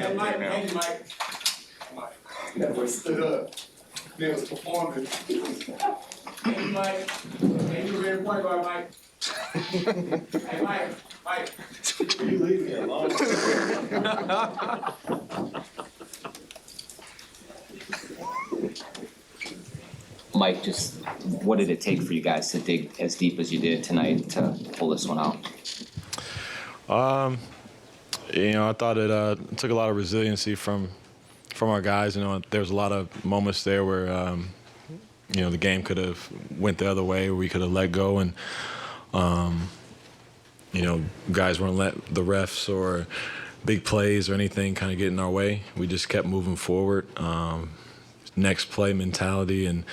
Hey, Mike. Hey, Mike. That boy stood up. They was performing. Hey, Mike. Hey, you ready to point guard, Mike? Hey, Mike. Mike. You leave me alone. Mike, just what did it take for you guys to dig as deep as you did tonight to pull this one out? I thought it took a lot of resiliency from our guys. There was a lot of moments there where, the game could have went the other way, or we could have let go, and guys weren't let the refs or big plays or anything kind of get in our way. We just kept moving forward, next play mentality, and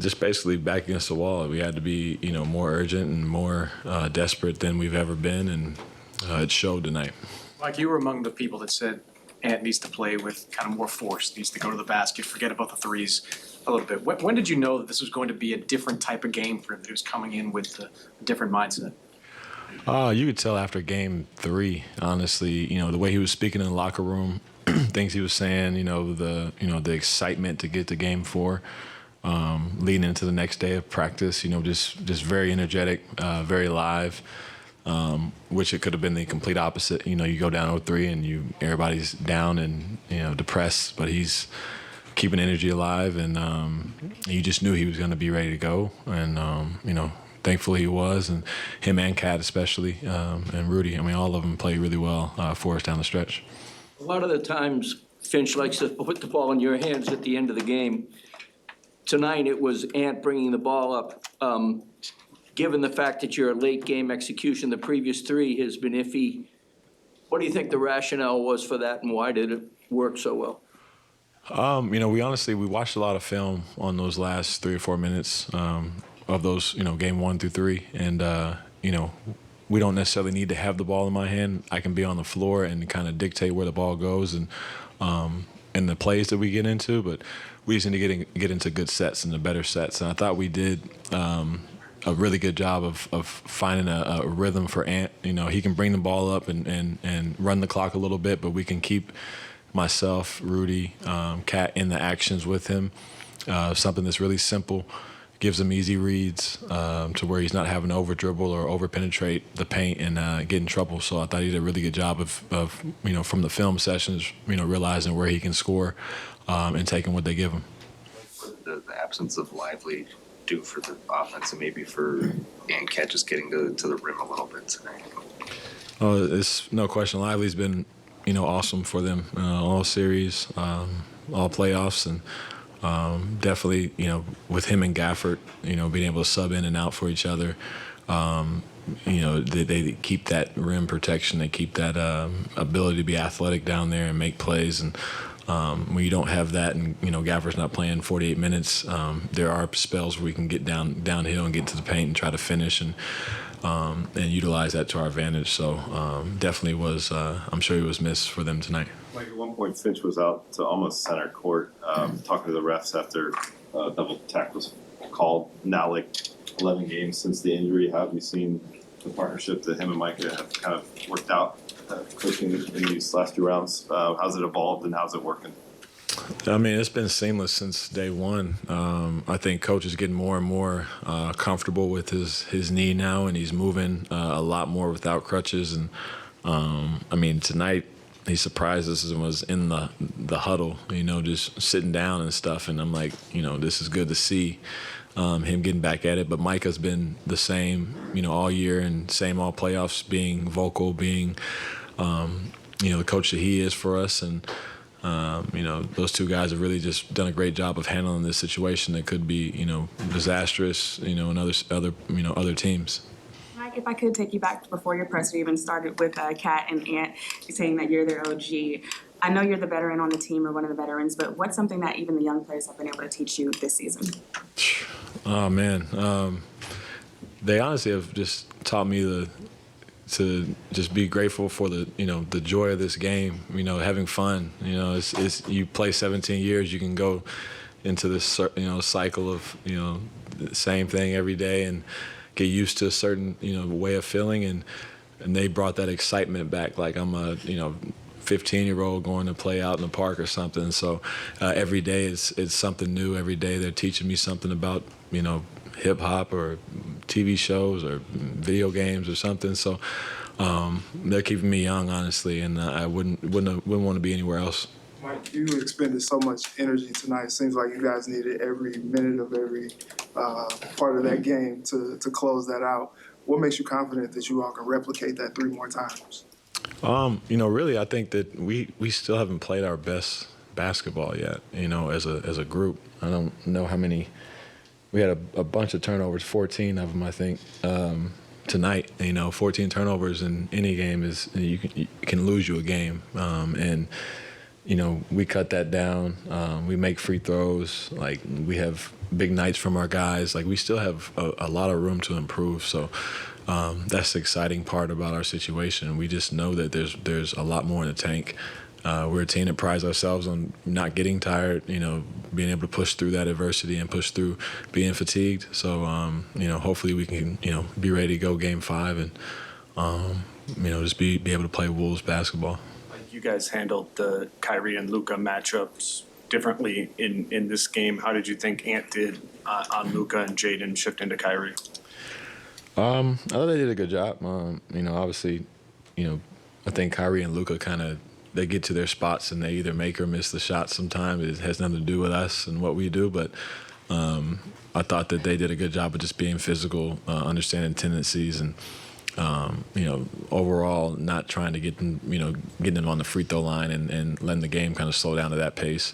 just basically back against the wall. We had to be, more urgent and more desperate than we've ever been, and it showed tonight. Mike, you were among the people that said Ant needs to play with kind of more force, needs to go to the basket, forget about the threes a little bit. When did you know that this was going to be a different type of game for him, that he was coming in with a different mindset? You could tell after game 3, honestly, the way he was speaking in the locker room, things he was saying, the excitement to get to game 4. Leading into the next day of practice, just very energetic, very live, which it could have been the complete opposite. You go down 0-3 and everybody's down and, depressed, but he's keeping energy alive, and you just knew he was going to be ready to go. And, thankfully he was, and him and Cat especially, and Rudy. All of them played really well for us down the stretch. A lot of the times, Finch likes to put the ball in your hands at the end of the game. Tonight, it was Ant bringing the ball up. Given the fact that your late game execution, the previous 3 has been iffy, what do you think the rationale was for that, and why did it work so well? We watched a lot of film on those last 3 or 4 minutes of those, game 1 through 3. And, we don't necessarily need to have the ball in my hand. I can be on the floor and kind of dictate where the ball goes and the plays that we get into. But we just need to get into good sets and the better sets. And I thought we did a really good job of finding a rhythm for Ant. He can bring the ball up and run the clock a little bit, but we can keep myself, Rudy, Kat in the actions with him. Something that's really simple, gives him easy reads to where he's not having to over dribble or over penetrate the paint and get in trouble. So I thought he did a really good job of from the film sessions, realizing where he can score and taking what they give him. The absence of Lively do for the offense and maybe for Ant Cat just getting to the rim a little bit tonight? Oh, it's no question. Lively's been, awesome for them all series, all playoffs, and definitely, with him and Gafford, being able to sub in and out for each other. They keep that rim protection. They keep that ability to be athletic down there and make plays. And when you don't have that, and Gafford's not playing 48 minutes, there are spells where we can get downhill and get to the paint and try to finish and utilize that to our advantage. So definitely was. I'm sure he was missed for them tonight. Like at one point, Finch was out to almost center court, talking to the refs after double tech was called. Now, 11 games since the injury, how have you seen the partnership that him and Micah have kind of worked out, coaching in these last 2 rounds? How's it evolved and how's it working? It's been seamless since day one. I think Coach is getting more and more comfortable with his knee now, and he's moving a lot more without crutches. And tonight he surprised us and was in the huddle, just sitting down and stuff. And I'm like, this is good to see him getting back at it. But Micah's been the same, all year, and same all playoffs, being vocal, being the coach that he is for us. And those 2 guys have really just done a great job of handling this situation that could be, disastrous, in other teams. Mike, if I could take you back before your presser even started with Kat and Ant, saying that you're their OG. I know you're the veteran on the team, or one of the veterans, but what's something that even the young players have been able to teach you this season? Oh, man. They honestly have just taught me to just be grateful for the joy of this game, having fun. It's you play 17 years, you can go into this, cycle of, the same thing every day and get used to a certain, way of feeling. And they brought that excitement back. Like I'm 15-year-old going to play out in the park or something. So every day it's something new. Every day they're teaching me something about, hip hop or TV shows or video games or something. So they're keeping me young, honestly, and I wouldn't want to be anywhere else. Mike, you expended so much energy tonight. It seems like you guys needed every minute of every part of that game to close that out. What makes you confident that you all can replicate that 3 more times? Really, I think that we still haven't played our best basketball yet, as a group. I don't know how many. We had a bunch of turnovers, 14 of them, I think, tonight. 14 turnovers in any game is you can lose you a game, and we cut that down. We make free throws. Like, we have big nights from our guys. Like, we still have a lot of room to improve. So that's the exciting part about our situation. We just know that there's a lot more in the tank. We're a team that prides ourselves on not getting tired, being able to push through that adversity and push through being fatigued. So, hopefully we can, be ready to go Game 5 and, just be able to play Wolves basketball. You guys handled the Kyrie and Luka matchups differently in this game. How did you think Ant did on Luka and Jaden shift into Kyrie? I thought they did a good job. Obviously, I think Kyrie and Luka they get to their spots and they either make or miss the shots sometimes. It has nothing to do with us and what we do, but I thought that they did a good job of just being physical, understanding tendencies, and overall not trying to get them, getting them on the free throw line and letting the game kind of slow down to that pace.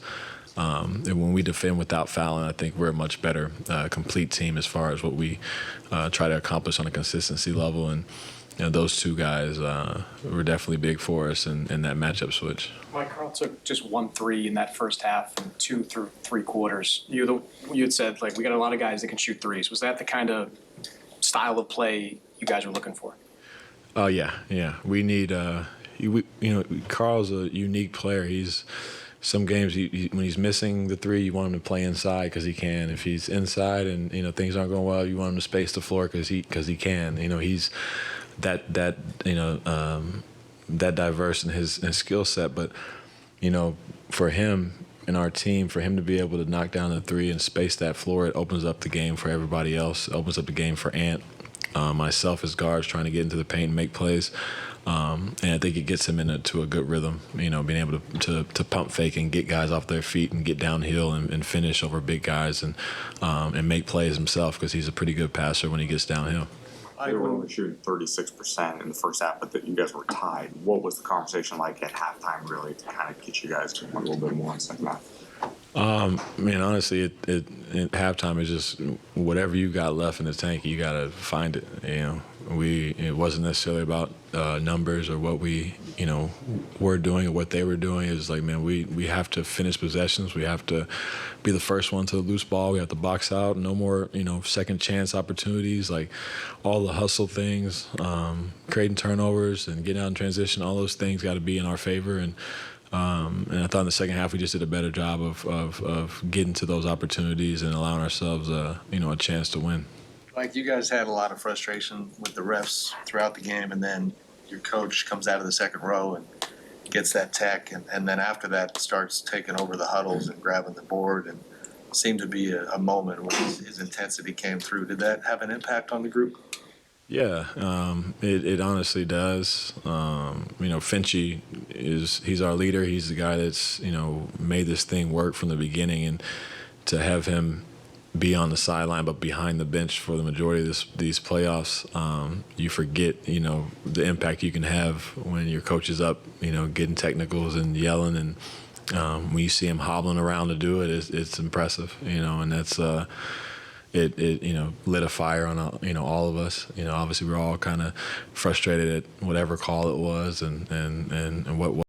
And when we defend without fouling, I think we're a much better complete team as far as what we try to accomplish on a consistency level. And those two guys were definitely big for us in that matchup switch. Mike, Carl took just 1 3 in that first half and 2 through 3 quarters. You had said, we got a lot of guys that can shoot threes. Was that the kind of style of play you guys were looking for? Oh, yeah. We need Carl's a unique player. Some games when he's missing the 3, you want him to play inside because he can. If he's inside and things aren't going well, you want him to space the floor because he can. He's that diverse in his skill set. But for him and our team, for him to be able to knock down the 3 and space that floor, it opens up the game for everybody else. It opens up the game for Ant. Myself as guards trying to get into the paint and make plays. And I think it gets him into a good rhythm, being able to pump fake and get guys off their feet and get downhill and finish over big guys and make plays himself because he's a pretty good passer when he gets downhill. They were only shooting 36% in the first half, but that you guys were tied. What was the conversation like at halftime, really, to kind of get you guys to want a little bit more in the second half? Honestly, at halftime is just whatever you got left in the tank, you got to find it. It wasn't necessarily about numbers or what we, were doing or what they were doing. It was like, man, we have to finish possessions. We have to be the first one to the loose ball. We have to box out. No more, second chance opportunities. Like all the hustle things, creating turnovers and getting out in transition. All those things got to be in our favor. And I thought in the second half we just did a better job of getting to those opportunities and allowing ourselves a chance to win. Like, you guys had a lot of frustration with the refs throughout the game, and then your coach comes out of the second row and gets that tech, and then after that starts taking over the huddles and grabbing the board, and seemed to be a moment when his intensity came through. Did that have an impact on the group? Yeah, it honestly does. Finchie he's our leader. He's the guy that's made this thing work from the beginning, and to have him be on the sideline but behind the bench for the majority of these playoffs, you forget the impact you can have when your coach is up, getting technicals and yelling, and when you see him hobbling around to do it, it's impressive, and that's. It lit a fire on all of us. Obviously we're all kind of frustrated at whatever call it was and what